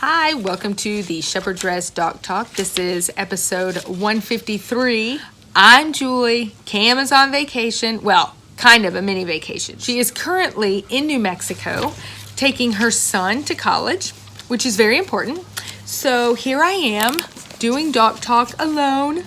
Hi, welcome to the Shepherd's Rest Dog Talk. This is episode 153. I'm Julie. Cam is on vacation. Well, kind of a mini vacation. She is currently in New Mexico taking her son to college, which is very important. So here I am doing Dog Talk alone.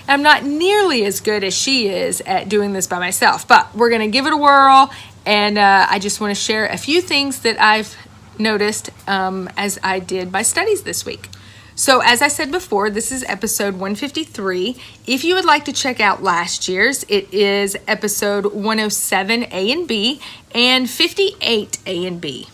I'm not nearly as good as she is at doing this by myself, but we're going to give it a whirl. And I just want to share a few things that I've noticed as I did my studies this week. So as I said before, this is episode 153. If you would like to check out last year's, it is episode 107 A and B and 58 A and B.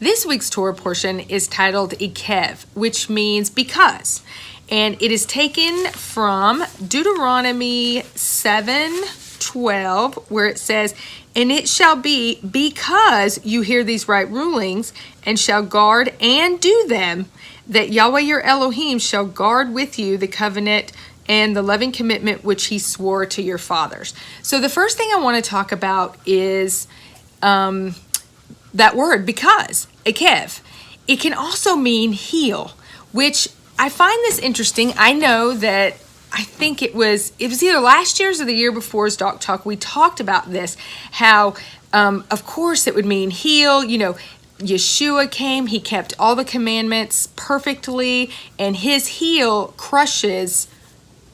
This week's Torah portion is titled Ekev, which means because. And it is taken from Deuteronomy 7:12, where it says, "And it shall be because you hear these right rulings and shall guard and do them, that Yahweh your Elohim shall guard with you the covenant and the loving commitment which he swore to your fathers." So the first thing I want to talk about is that word, because, Ekev. It can also mean heal, which I find this interesting. I know that I think it was either last year's or the year before's Dog Talk. We talked about this, how, of course, it would mean heal. You know, Yeshua came, he kept all the commandments perfectly, and his heel crushes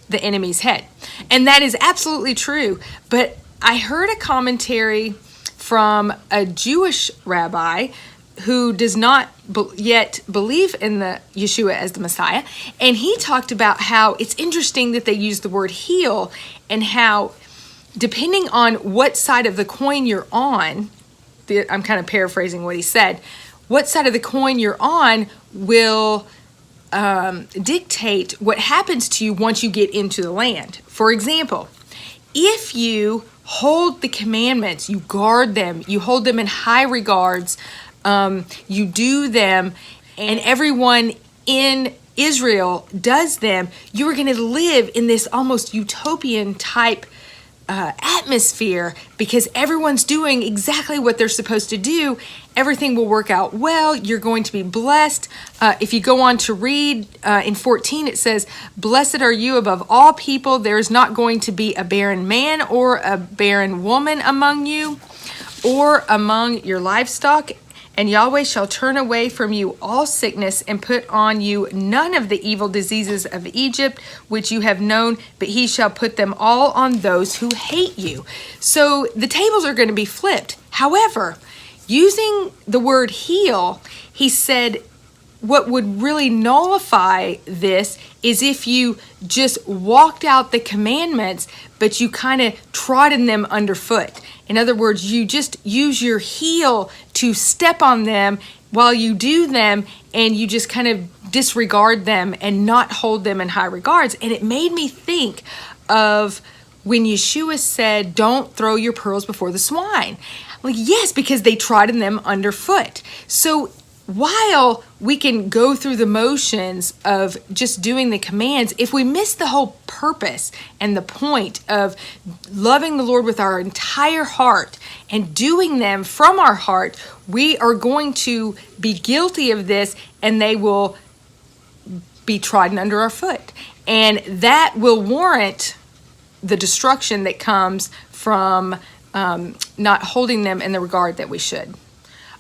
the enemy's head. And that is absolutely true. But I heard a commentary from a Jewish rabbi who does not yet believe in the Yeshua as the Messiah. And he talked about how it's interesting that they use the word heal, and how depending on what side of the coin you're on, I'm kind of paraphrasing what he said, what side of the coin you're on will dictate what happens to you once you get into the land. For example, if you hold the commandments, you guard them, you hold them in high regards, you do them, and everyone in Israel does them, you are going to live in this almost utopian type atmosphere, because everyone's doing exactly what they're supposed to do. Everything will work out well. You're going to be blessed. If you go on to read in 14, it says, "Blessed are you above all people. There is not going to be a barren man or a barren woman among you or among your livestock. And Yahweh shall turn away from you all sickness and put on you none of the evil diseases of Egypt, which you have known, but he shall put them all on those who hate you." So the tables are going to be flipped. However, using the word heal, he said what would really nullify this is if you just walked out the commandments, but you kind of trodden them underfoot. In other words, you just use your heel to step on them while you do them, and you just kind of disregard them and not hold them in high regards. And it made me think of when Yeshua said, "Don't throw your pearls before the swine." Like, yes, because they trodden them underfoot. So while we can go through the motions of just doing the commands, if we miss the whole purpose and the point of loving the Lord with our entire heart and doing them from our heart, we are going to be guilty of this, and they will be trodden under our foot. And that will warrant the destruction that comes from not holding them in the regard that we should.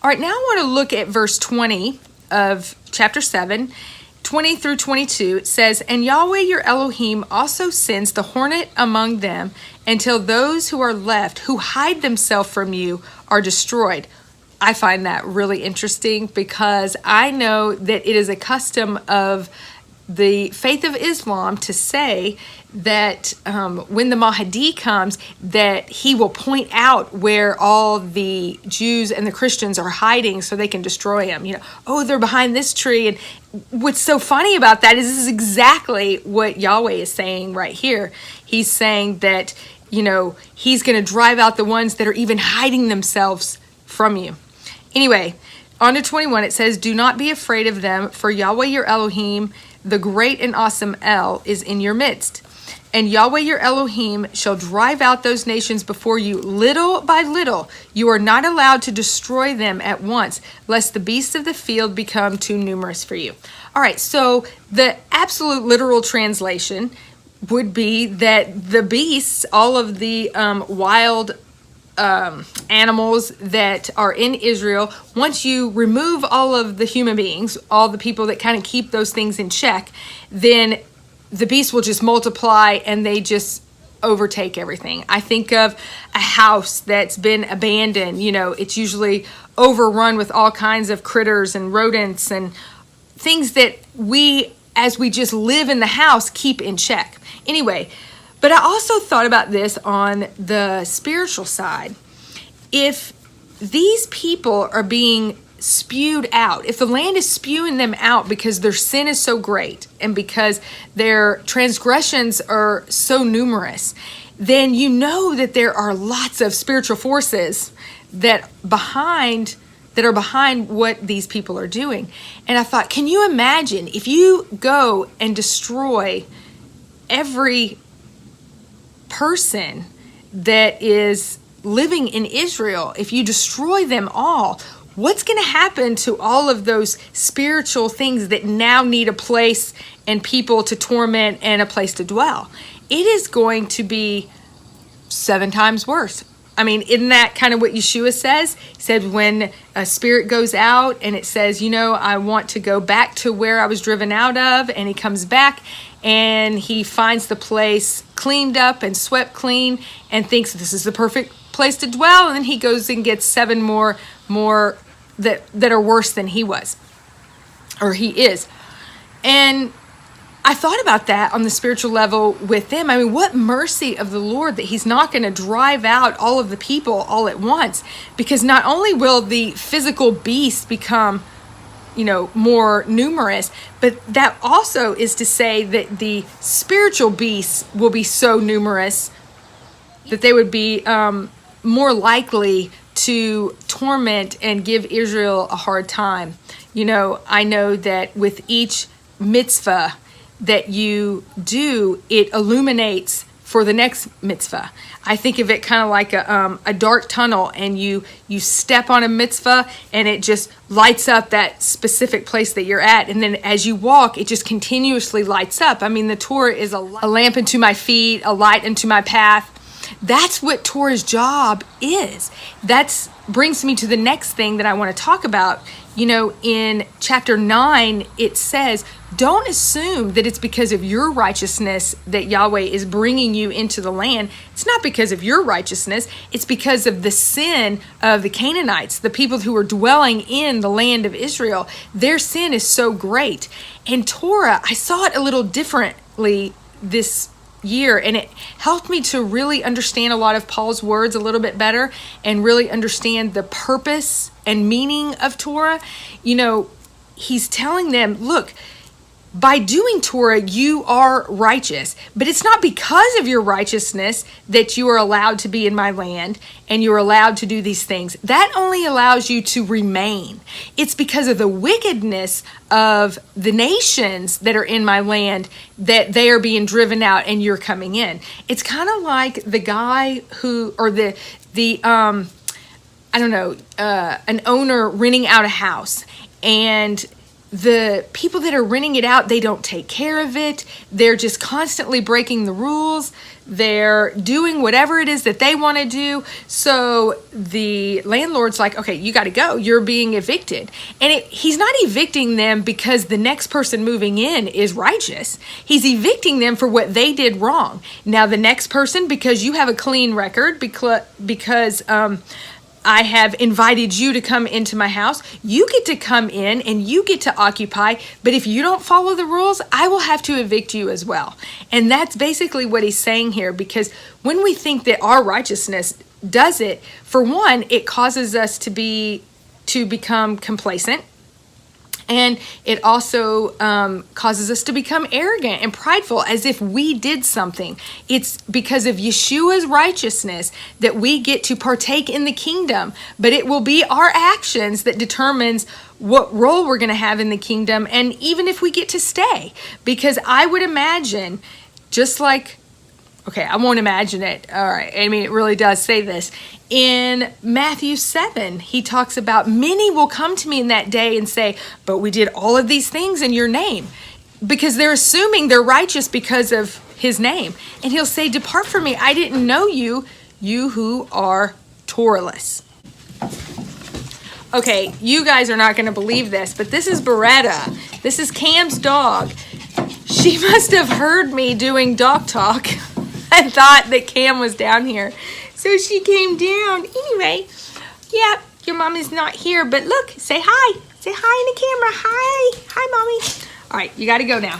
All right, now I want to look at verse 20 of chapter 7, 20 through 22. It says, "And Yahweh your Elohim also sends the hornet among them until those who are left, who hide themselves from you, are destroyed." I find that really interesting, because I know that it is a custom of the faith of Islam to say that when the Mahdi comes, that he will point out where all the Jews and the Christians are hiding so they can destroy them. You know, oh, they're behind this tree. And what's so funny about that is this is exactly what Yahweh is saying right here. He's saying that, you know, he's going to drive out the ones that are even hiding themselves from you. Anyway, on to 21, it says, "Do not be afraid of them, for Yahweh your Elohim, the great and awesome El, is in your midst. And Yahweh your Elohim shall drive out those nations before you little by little. You are not allowed to destroy them at once, lest the beasts of the field become too numerous for you. All right, so the absolute literal translation would be that the beasts, all of the wild animals that are in Israel, once you remove all of the human beings, all the people that kind of keep those things in check, then the beasts will just multiply and they just overtake everything. I think of a house that's been abandoned. You know, it's usually overrun with all kinds of critters and rodents and things that we, as we just live in the house, keep in check. Anyway, but I also thought about this on the spiritual side. If these people are being spewed out, if the land is spewing them out because their sin is so great and because their transgressions are so numerous, then you know that there are lots of spiritual forces that are behind what these people are doing. And I thought, can you imagine if you go and destroy every person that is living in Israel, if you destroy them all, what's going to happen to all of those spiritual things that now need a place and people to torment and a place to dwell? It is going to be 7 times worse. I mean, isn't that kind of what Yeshua says? He said when a spirit goes out and it says, you know, I want to go back to where I was driven out of, and he comes back and he finds the place cleaned up and swept clean and thinks this is the perfect place to dwell, and then he goes and gets 7 more that are worse than he was, or he is. And I thought about that on the spiritual level with them. I mean, what mercy of the Lord that he's not going to drive out all of the people all at once, because not only will the physical beasts become, you know, more numerous, but that also is to say that the spiritual beasts will be so numerous that they would be more likely to torment and give Israel a hard time. You know, I know that with each mitzvah that you do, it illuminates for the next mitzvah. I think of it kind of like a dark tunnel, and you step on a mitzvah and it just lights up that specific place that you're at. And then as you walk, it just continuously lights up. I mean, the Torah is a lamp unto my feet, a light unto my path. That's what Torah's job is. That brings me to the next thing that I want to talk about. You know, in chapter 9, it says, don't assume that it's because of your righteousness that Yahweh is bringing you into the land. It's not because of your righteousness. It's because of the sin of the Canaanites, the people who were dwelling in the land of Israel. Their sin is so great. And Torah, I saw it a little differently this year, and it helped me to really understand a lot of Paul's words a little bit better and really understand the purpose and meaning of Torah. You know, he's telling them, look, by doing Torah, you are righteous, but it's not because of your righteousness that you are allowed to be in my land and you're allowed to do these things. That only allows you to remain. It's because of the wickedness of the nations that are in my land that they are being driven out and you're coming in. It's kind of like the guy who, or an owner renting out a house, and the people that are renting it out, they don't take care of it. They're just constantly breaking the rules. They're doing whatever it is that they want to do. So the landlord's like, okay, you got to go. You're being evicted. And he's not evicting them because the next person moving in is righteous. He's evicting them for what they did wrong. Now the next person, because you have a clean record, because I have invited you to come into my house, you get to come in and you get to occupy. But if you don't follow the rules, I will have to evict you as well. And that's basically what he's saying here, because when we think that our righteousness does it, for one, it causes us to become complacent. And it also causes us to become arrogant and prideful, as if we did something. It's because of Yeshua's righteousness that we get to partake in the kingdom. But it will be our actions that determines what role we're going to have in the kingdom, and even if we get to stay. Because I would imagine, just like Okay, I won't imagine it. All right, I mean, it really does say this. In Matthew 7, he talks about many will come to me in that day and say, but we did all of these things in your name. Because they're assuming they're righteous because of his name. And he'll say, depart from me, I didn't know you, you who are Torahless. Okay, you guys are not going to believe this, but this is Beretta. This is Cam's dog. She must have heard me doing dog talk and thought that Cam was down here. So she came down. Anyway, yeah, your mom is not here, but look, say hi. Say hi in the camera. Hi. Hi, mommy. All right, you got to go now.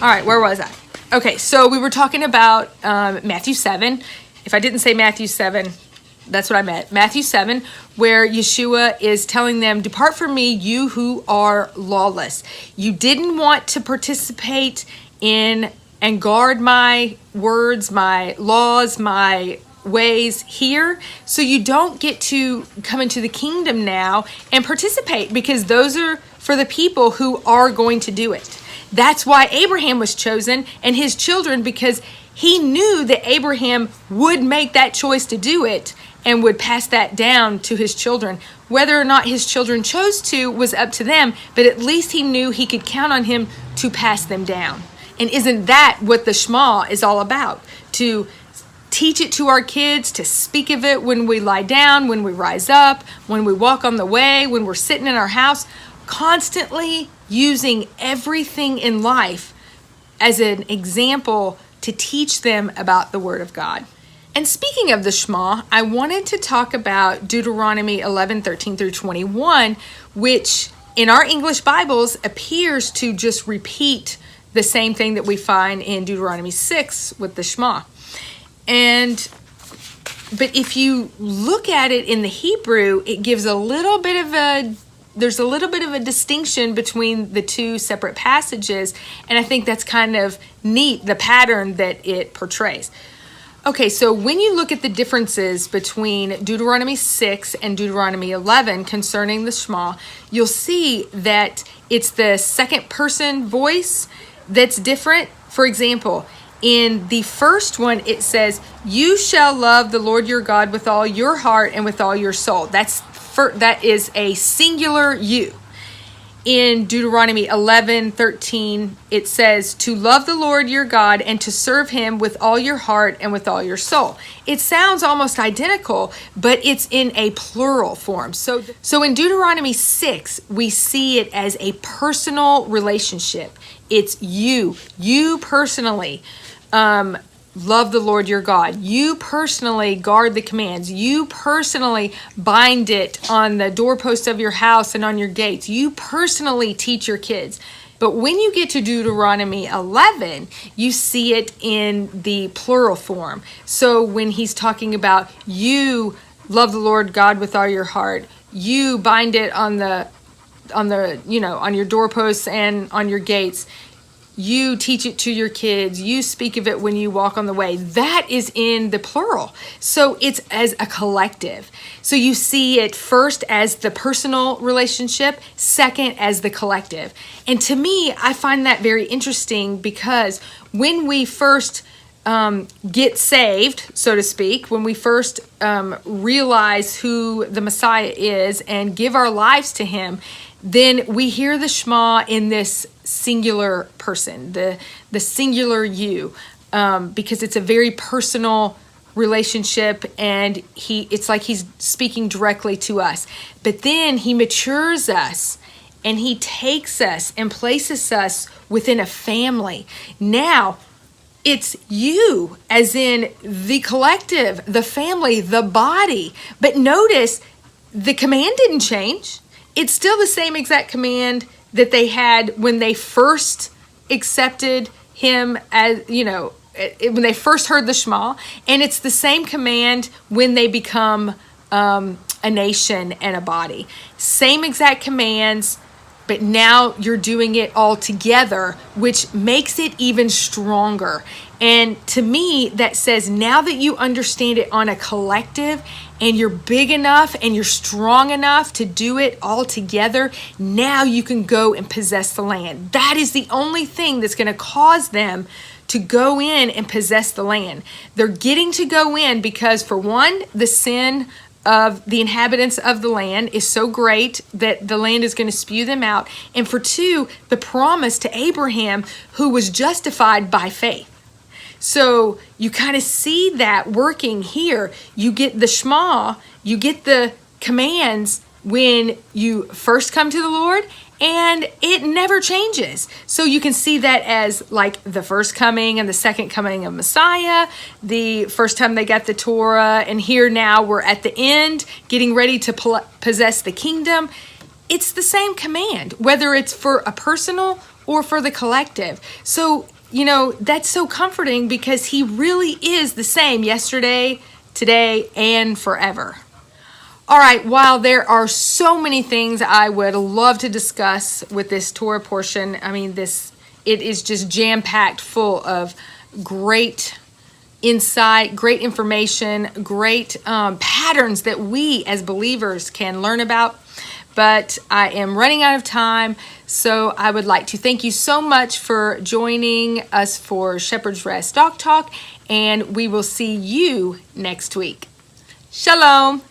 All right, where was I? Okay, so we were talking about Matthew 7. If I didn't say Matthew 7, that's what I meant. Matthew 7, where Yeshua is telling them, depart from me, you who are lawless. You didn't want to participate in and guard my words, my laws, my ways here. So you don't get to come into the kingdom now and participate, because those are for the people who are going to do it. That's why Abraham was chosen and his children, because he knew that Abraham would make that choice to do it and would pass that down to his children. Whether or not his children chose to was up to them, but at least he knew he could count on him to pass them down. And isn't that what the Shema is all about? To teach it to our kids, to speak of it when we lie down, when we rise up, when we walk on the way, when we're sitting in our house, constantly using everything in life as an example to teach them about the Word of God. And speaking of the Shema, I wanted to talk about Deuteronomy 11:13 through 21, which in our English Bibles appears to just repeat the same thing that we find in Deuteronomy 6 with the Shema. But if you look at it in the Hebrew, it gives there's a little bit of a distinction between the two separate passages, and I think that's kind of neat, the pattern that it portrays. Okay, so when you look at the differences between Deuteronomy 6 and Deuteronomy 11 concerning the Shema, you'll see that it's the second person voice that's different. For example, in the first one, it says, you shall love the Lord your God with all your heart and with all your soul. That is a singular you. In Deuteronomy 11:13, it says to love the Lord your God and to serve him with all your heart and with all your soul. It sounds almost identical, but it's in a plural form. So in Deuteronomy 6, we see it as a personal relationship. It's you personally. Love the Lord your God. You personally guard the commands. You personally bind it on the doorpost of your house and on your gates. You personally teach your kids. But when you get to Deuteronomy 11, you see it in the plural form. So when he's talking about you love the Lord God with all your heart, you bind it on your doorposts and on your gates. You teach it to your kids. You speak of it when you walk on the way. That is in the plural. So it's as a collective. So you see it first as the personal relationship, second as the collective. And to me, I find that very interesting, because when we first get saved, so to speak, when we first realize who the Messiah is and give our lives to him, then we hear the Shema in this singular person, the singular you, because it's a very personal relationship, and it's like he's speaking directly to us. But then he matures us, and he takes us and places us within a family. Now, it's you, as in the collective, the family, the body. But notice, the command didn't change. It's still the same exact command that they had when they first accepted him, as when they first heard the Shema. And it's the same command when they become a nation and a body. Same exact commands, but now you're doing it all together, which makes it even stronger. And to me, that says now that you understand it on a collective and you're big enough and you're strong enough to do it all together, now you can go and possess the land. That is the only thing that's going to cause them to go in and possess the land. They're getting to go in because, for one, the sin of the inhabitants of the land is so great that the land is going to spew them out. And for two, the promise to Abraham, who was justified by faith. So you kind of see that working here. You get the Shema, you get the commands when you first come to the Lord, and it never changes. So you can see that as like the first coming and the second coming of Messiah, the first time they got the Torah, and here now we're at the end, getting ready to possess the kingdom. It's the same command, whether it's for a personal or for the collective. So that's so comforting because he really is the same yesterday, today, and forever. All right, while there are so many things I would love to discuss with this Torah portion, it is just jam-packed full of great insight, great information, great patterns that we as believers can learn about. But I am running out of time, so I would like to thank you so much for joining us for Shepherd's Rest Doc Talk, and we will see you next week. Shalom.